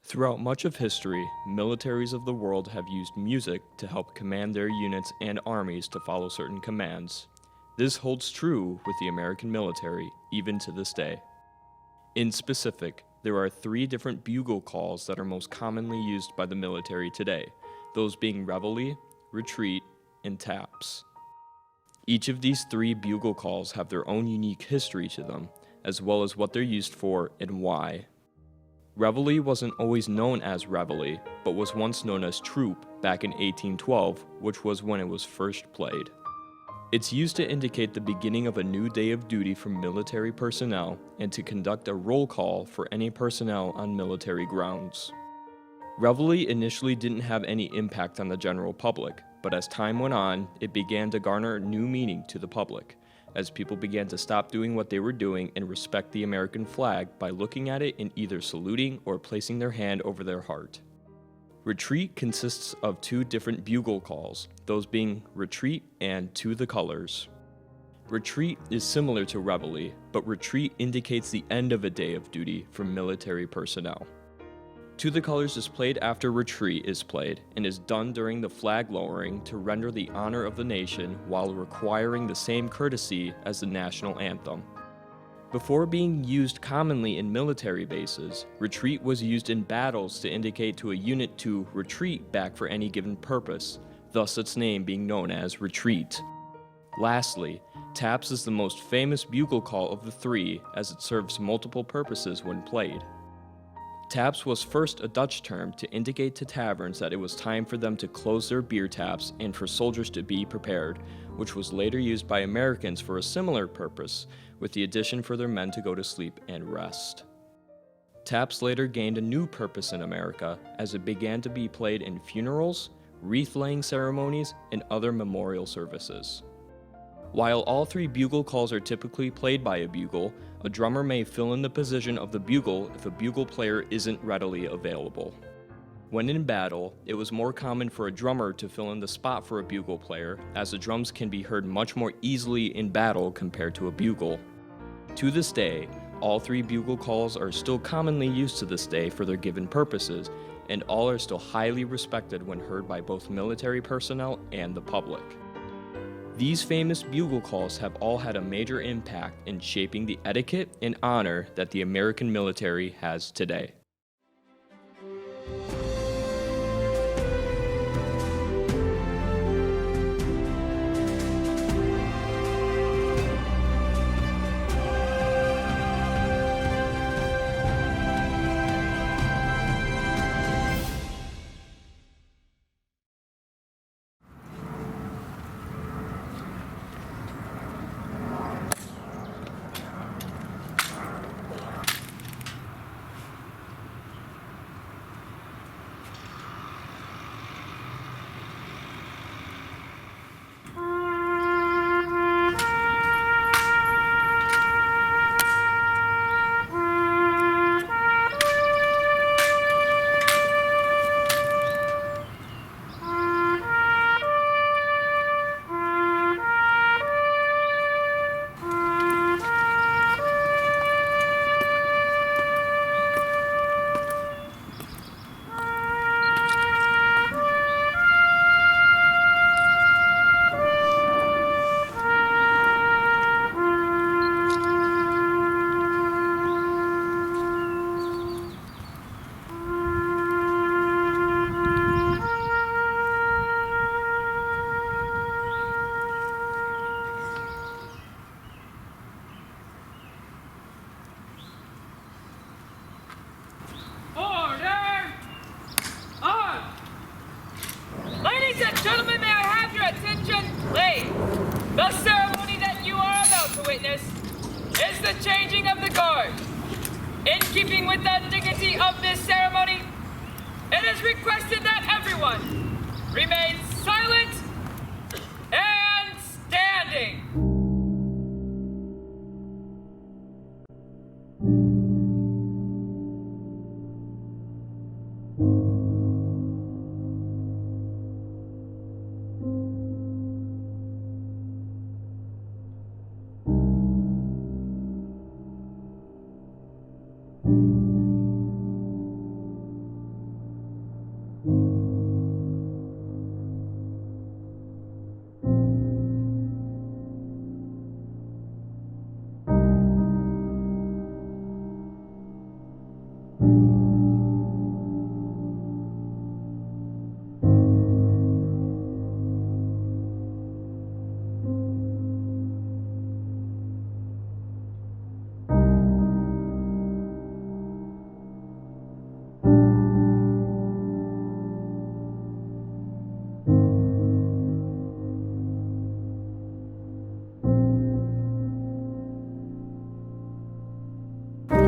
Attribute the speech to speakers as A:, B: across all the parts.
A: Throughout much of history, militaries of the world have used music to help command their units and armies to follow certain commands. This holds true with the American military, even to this day. In specific, there are three different bugle calls that are most commonly used by the military today, those being reveille, retreat, and taps. Each of these three bugle calls have their own unique history to them, as well as what they're used for and why. Reveille wasn't always known as reveille, but was once known as troop back in 1812, which was when it was first played. It's used to indicate the beginning of a new day of duty for military personnel and to conduct a roll call for any personnel on military grounds. Reveille initially didn't have any impact on the general public, but as time went on, it began to garner new meaning to the public, as people began to stop doing what they were doing and respect the American flag by looking at it and either saluting or placing their hand over their heart. Retreat consists of two different bugle calls, those being retreat and to the colors. Retreat is similar to reveille, but retreat indicates the end of a day of duty for military personnel. To the colors is played after retreat is played and is done during the flag lowering to render the honor of the nation while requiring the same courtesy as the national anthem. Before being used commonly in military bases, retreat was used in battles to indicate to a unit to retreat back for any given purpose, thus its name being known as retreat. Lastly, taps is the most famous bugle call of the three as it serves multiple purposes when played. Taps was first a Dutch term to indicate to taverns that it was time for them to close their beer taps and for soldiers to be prepared, which was later used by Americans for a similar purpose, with the addition for their men to go to sleep and rest. Taps later gained a new purpose in America as it began to be played in funerals, wreath-laying ceremonies, and other memorial services. While all three bugle calls are typically played by a bugle, a drummer may fill in the position of the bugle if a bugle player isn't readily available. When in battle, it was more common for a drummer to fill in the spot for a bugle player, as the drums can be heard much more easily in battle compared to a bugle. To this day, all three bugle calls are still commonly used to this day for their given purposes, and all are still highly respected when heard by both military personnel and the public. These famous bugle calls have all had a major impact in shaping the etiquette and honor that the American military has today.
B: Ladies and gentlemen, may I have your attention, please? The ceremony that you are about to witness is the changing of the guard. In keeping with the dignity of this ceremony, it is requested that everyone remain silent and standing.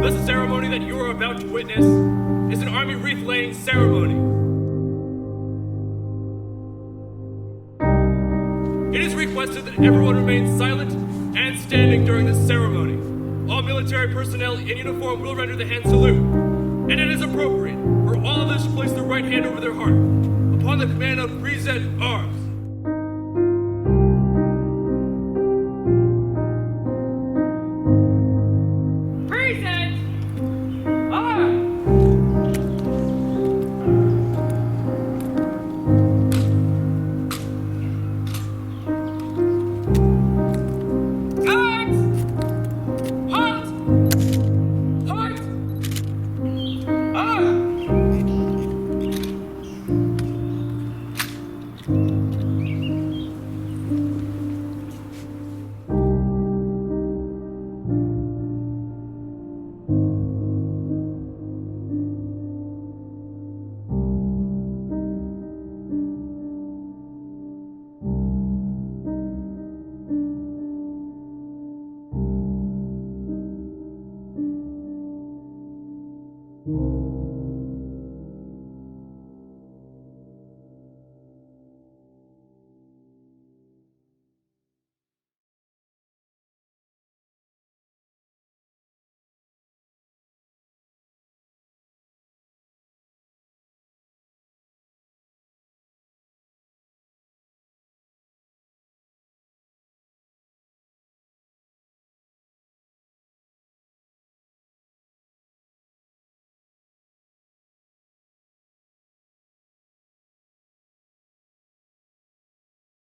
C: The ceremony that you are about to witness is an army wreath-laying ceremony. It is requested that everyone remain silent and standing during this ceremony. All military personnel in uniform will render the hand salute, and it is appropriate for all of us to place their right hand over their heart upon the command of present arms.